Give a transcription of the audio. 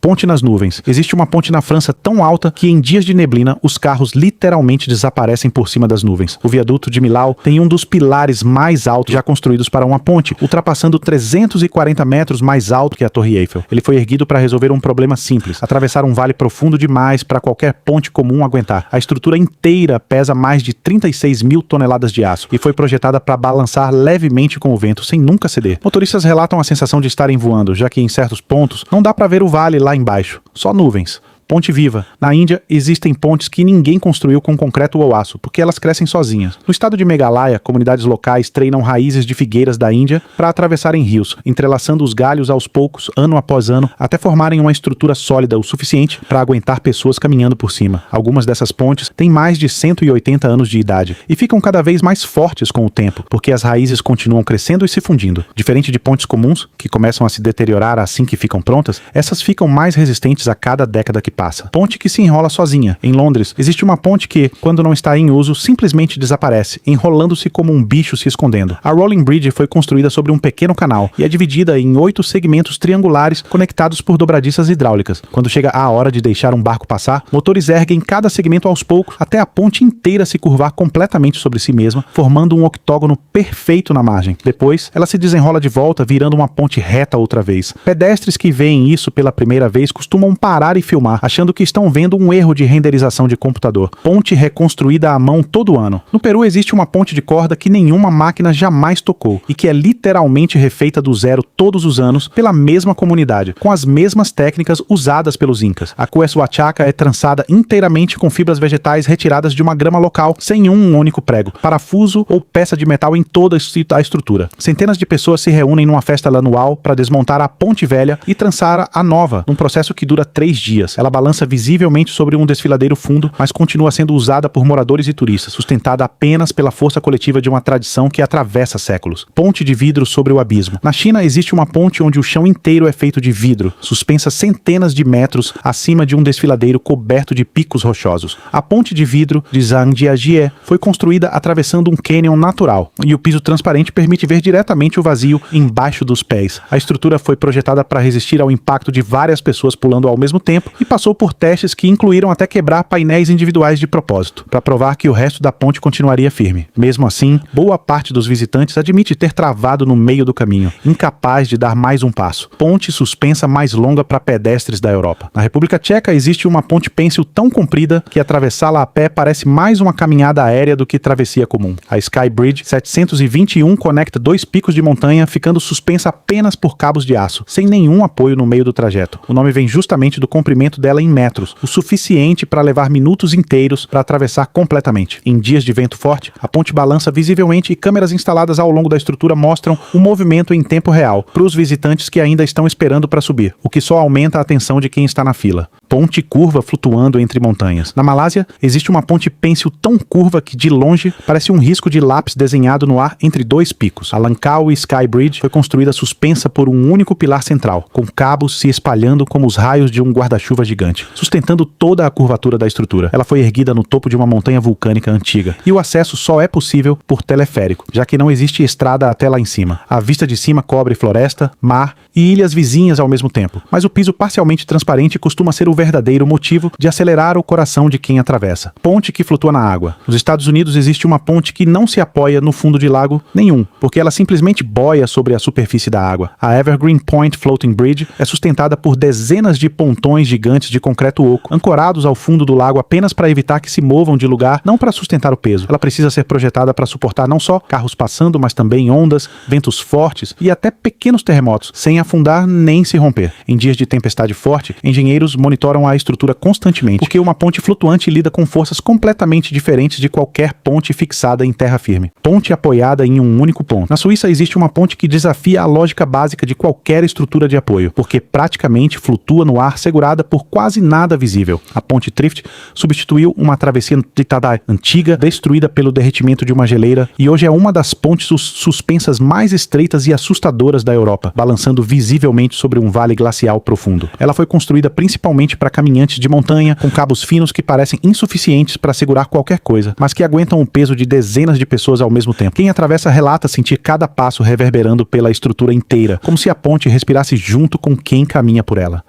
Ponte nas nuvens. Existe uma ponte na França tão alta que em dias de neblina os carros literalmente desaparecem por cima das nuvens. O viaduto de Millau tem um dos pilares mais altos já construídos para uma ponte, ultrapassando 340 metros mais alto que a Torre Eiffel. Ele foi erguido para resolver um problema simples: atravessar um vale profundo demais para qualquer ponte comum aguentar. A estrutura inteira pesa mais de 36 mil toneladas de aço e foi projetada para balançar levemente com o vento sem nunca ceder. Motoristas relatam a sensação de estarem voando, já que em certos pontos não dá para ver o vale lá embaixo, só nuvens. Ponte viva. Na Índia, existem pontes que ninguém construiu com concreto ou aço, porque elas crescem sozinhas. No estado de Meghalaya, comunidades locais treinam raízes de figueiras da Índia para atravessarem rios, entrelaçando os galhos aos poucos, ano após ano, até formarem uma estrutura sólida o suficiente para aguentar pessoas caminhando por cima. Algumas dessas pontes têm mais de 180 anos de idade e ficam cada vez mais fortes com o tempo, porque as raízes continuam crescendo e se fundindo. Diferente de pontes comuns, que começam a se deteriorar assim que ficam prontas, essas ficam mais resistentes a cada década que passa. Ponte que se enrola sozinha. Em Londres, existe uma ponte que, quando não está em uso, simplesmente desaparece, enrolando-se como um bicho se escondendo. A Rolling Bridge foi construída sobre um pequeno canal e é dividida em 8 segmentos triangulares conectados por dobradiças hidráulicas. Quando chega a hora de deixar um barco passar, motores erguem cada segmento aos poucos até a ponte inteira se curvar completamente sobre si mesma, formando um octógono perfeito na margem. Depois, ela se desenrola de volta, virando uma ponte reta outra vez. Pedestres que veem isso pela primeira vez costumam parar e filmar, achando que estão vendo um erro de renderização de computador. Ponte reconstruída à mão todo ano. No Peru existe uma ponte de corda que nenhuma máquina jamais tocou e que é literalmente refeita do zero todos os anos pela mesma comunidade, com as mesmas técnicas usadas pelos incas. A Cuesuachaca é trançada inteiramente com fibras vegetais retiradas de uma grama local, sem um único prego, parafuso ou peça de metal em toda a estrutura. Centenas de pessoas se reúnem numa festa anual para desmontar a ponte velha e trançar a nova, num processo que dura 3 dias. Ela balança visivelmente sobre um desfiladeiro fundo, mas continua sendo usada por moradores e turistas, sustentada apenas pela força coletiva de uma tradição que atravessa séculos. Ponte de vidro sobre o abismo. Na China existe uma ponte onde o chão inteiro é feito de vidro, suspensa centenas de metros acima de um desfiladeiro coberto de picos rochosos. A ponte de vidro de Zhangjiajie foi construída atravessando um cânion natural, e o piso transparente permite ver diretamente o vazio embaixo dos pés. A estrutura foi projetada para resistir ao impacto de várias pessoas pulando ao mesmo tempo e passou por testes que incluíram até quebrar painéis individuais de propósito, para provar que o resto da ponte continuaria firme. Mesmo assim, boa parte dos visitantes admite ter travado no meio do caminho, incapaz de dar mais um passo. Ponte suspensa mais longa para pedestres da Europa. Na República Tcheca existe uma ponte pêncil tão comprida que atravessá-la a pé parece mais uma caminhada aérea do que travessia comum. A Sky Bridge 721 conecta 2 picos de montanha, ficando suspensa apenas por cabos de aço, sem nenhum apoio no meio do trajeto. O nome vem justamente do comprimento dela em metros, o suficiente para levar minutos inteiros para atravessar completamente. Em dias de vento forte, a ponte balança visivelmente e câmeras instaladas ao longo da estrutura mostram o movimento em tempo real para os visitantes que ainda estão esperando para subir, o que só aumenta a atenção de quem está na fila. Ponte curva flutuando entre montanhas. Na Malásia, existe uma ponte pêncil tão curva que, de longe, parece um risco de lápis desenhado no ar entre 2 picos. A Langkawi Sky Bridge foi construída suspensa por um único pilar central, com cabos se espalhando como os raios de um guarda-chuva gigante, sustentando toda a curvatura da estrutura. Ela foi erguida no topo de uma montanha vulcânica antiga, e o acesso só é possível por teleférico, já que não existe estrada até lá em cima. A vista de cima cobre floresta, mar e ilhas vizinhas ao mesmo tempo, mas o piso parcialmente transparente costuma ser o verdadeiro motivo de acelerar o coração de quem atravessa. Ponte que flutua na água. Nos Estados Unidos existe uma ponte que não se apoia no fundo de lago nenhum, porque ela simplesmente boia sobre a superfície da água. A Evergreen Point Floating Bridge é sustentada por dezenas de pontões gigantes de concreto oco, ancorados ao fundo do lago apenas para evitar que se movam de lugar, não para sustentar o peso. Ela precisa ser projetada para suportar não só carros passando, mas também ondas, ventos fortes e até pequenos terremotos, sem afundar nem se romper. Em dias de tempestade forte, engenheiros monitoram a estrutura constantemente, porque uma ponte flutuante lida com forças completamente diferentes de qualquer ponte fixada em terra firme. Ponte apoiada em um único ponto. Na Suíça existe uma ponte que desafia a lógica básica de qualquer estrutura de apoio, porque praticamente flutua no ar segurada por quase nada visível. A ponte Trift substituiu uma travessia ditada antiga, destruída pelo derretimento de uma geleira, e hoje é uma das pontes suspensas mais estreitas e assustadoras da Europa, balançando visivelmente sobre um vale glacial profundo. Ela foi construída principalmente para caminhantes de montanha, com cabos finos que parecem insuficientes para segurar qualquer coisa, mas que aguentam o peso de dezenas de pessoas ao mesmo tempo. Quem atravessa relata sentir cada passo reverberando pela estrutura inteira, como se a ponte respirasse junto com quem caminha por ela.